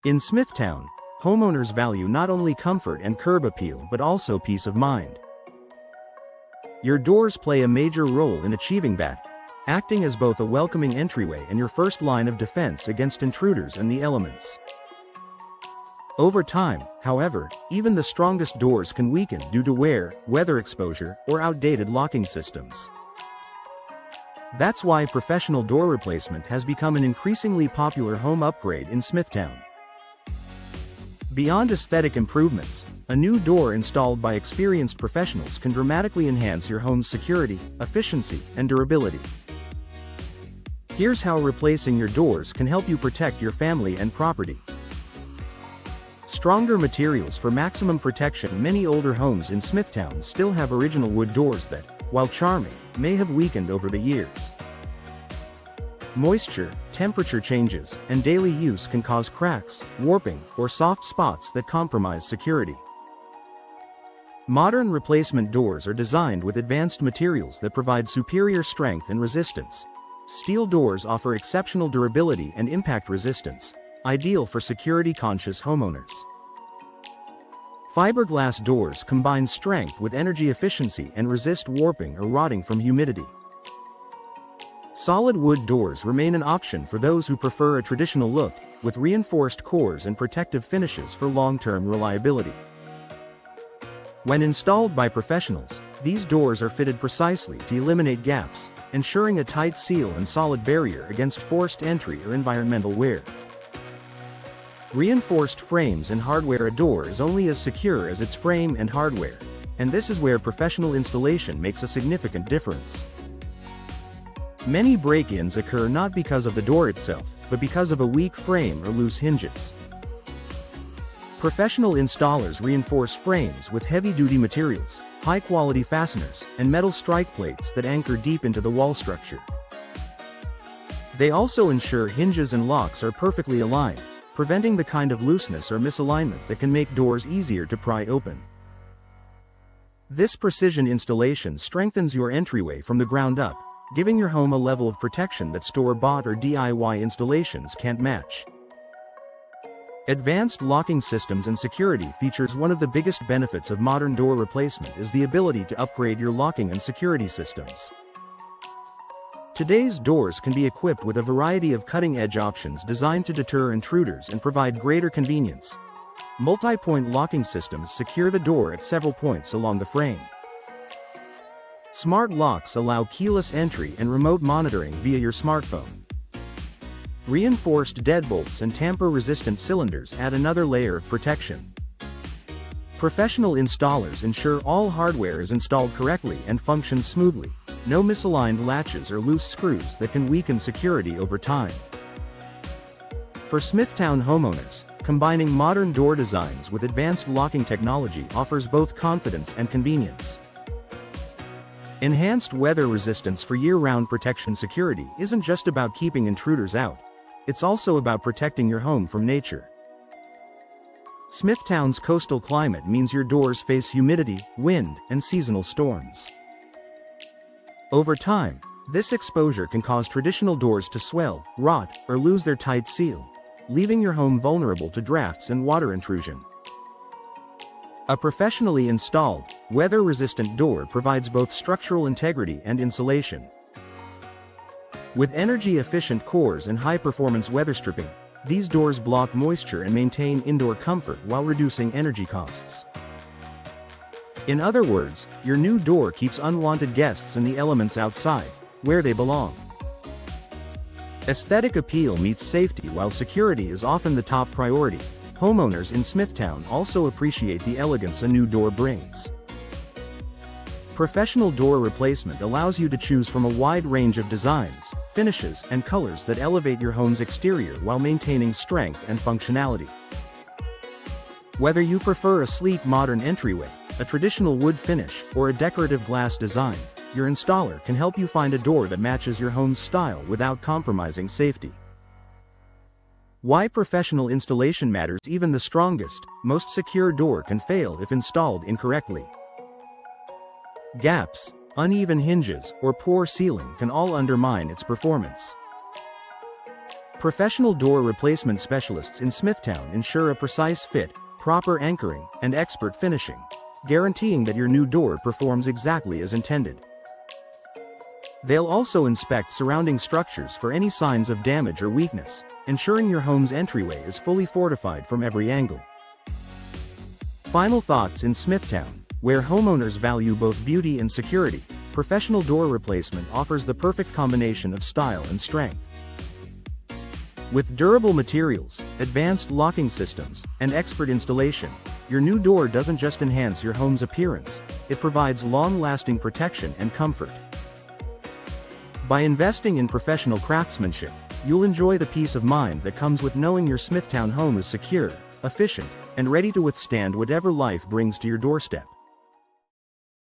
In Smithtown, homeowners value not only comfort and curb appeal but also peace of mind. Your doors play a major role in achieving that, acting as both a welcoming entryway and your first line of defense against intruders and the elements. Over time, however, even the strongest doors can weaken due to wear, weather exposure, or outdated locking systems. That's why professional door replacement has become an increasingly popular home upgrade in Smithtown. Beyond aesthetic improvements, a new door installed by experienced professionals can dramatically enhance your home's security, efficiency, and durability. Here's how replacing your doors can help you protect your family and property. Stronger materials for maximum protection. Many older homes in Smithtown still have original wood doors that, while charming, may have weakened over the years. Moisture, temperature changes, and daily use can cause cracks, warping, or soft spots that compromise security. Modern replacement doors are designed with advanced materials that provide superior strength and resistance. Steel doors offer exceptional durability and impact resistance, ideal for security-conscious homeowners. Fiberglass doors combine strength with energy efficiency and resist warping or rotting from humidity. Solid wood doors remain an option for those who prefer a traditional look, with reinforced cores and protective finishes for long-term reliability. When installed by professionals, these doors are fitted precisely to eliminate gaps, ensuring a tight seal and solid barrier against forced entry or environmental wear. Reinforced frames and hardware. A door is only as secure as its frame and hardware, and this is where professional installation makes a significant difference. Many break-ins occur not because of the door itself, but because of a weak frame or loose hinges. Professional installers reinforce frames with heavy-duty materials, high-quality fasteners, and metal strike plates that anchor deep into the wall structure. They also ensure hinges and locks are perfectly aligned, preventing the kind of looseness or misalignment that can make doors easier to pry open. This precision installation strengthens your entryway from the ground up, giving your home a level of protection that store-bought or DIY installations can't match. Advanced locking systems and security features. One of the biggest benefits of modern door replacement is the ability to upgrade your locking and security systems. Today's doors can be equipped with a variety of cutting-edge options designed to deter intruders and provide greater convenience. Multi-point locking systems secure the door at several points along the frame. Smart locks allow keyless entry and remote monitoring via your smartphone. Reinforced deadbolts and tamper-resistant cylinders add another layer of protection. Professional installers ensure all hardware is installed correctly and functions smoothly. No misaligned latches or loose screws that can weaken security over time. For Smithtown homeowners, combining modern door designs with advanced locking technology offers both confidence and convenience. Enhanced weather resistance for year-round protection. Security isn't just about keeping intruders out. It's also about protecting your home from nature. Smithtown's coastal climate means your doors face humidity, wind, and seasonal storms. Over time, this exposure can cause traditional doors to swell, rot, or lose their tight seal, leaving your home vulnerable to drafts and water intrusion. A professionally installed, weather-resistant door provides both structural integrity and insulation. With energy-efficient cores and high-performance weather stripping, these doors block moisture and maintain indoor comfort while reducing energy costs. In other words, your new door keeps unwanted guests and the elements outside, where they belong. Aesthetic appeal meets safety while security is often the top priority. Homeowners in Smithtown also appreciate the elegance a new door brings. Professional door replacement allows you to choose from a wide range of designs, finishes, and colors that elevate your home's exterior while maintaining strength and functionality. Whether you prefer a sleek modern entryway, a traditional wood finish, or a decorative glass design, your installer can help you find a door that matches your home's style without compromising safety. Why professional installation matters. Even the strongest, most secure door can fail if installed incorrectly. Gaps, uneven hinges, or poor sealing can all undermine its performance. Professional door replacement specialists in Smithtown ensure a precise fit, proper anchoring, and expert finishing, guaranteeing that your new door performs exactly as intended. They'll also inspect surrounding structures for any signs of damage or weakness, ensuring your home's entryway is fully fortified from every angle. Final thoughts: in Smithtown, where homeowners value both beauty and security, professional door replacement offers the perfect combination of style and strength. With durable materials, advanced locking systems, and expert installation, your new door doesn't just enhance your home's appearance, it provides long-lasting protection and comfort. By investing in professional craftsmanship, you'll enjoy the peace of mind that comes with knowing your Smithtown home is secure, efficient, and ready to withstand whatever life brings to your doorstep.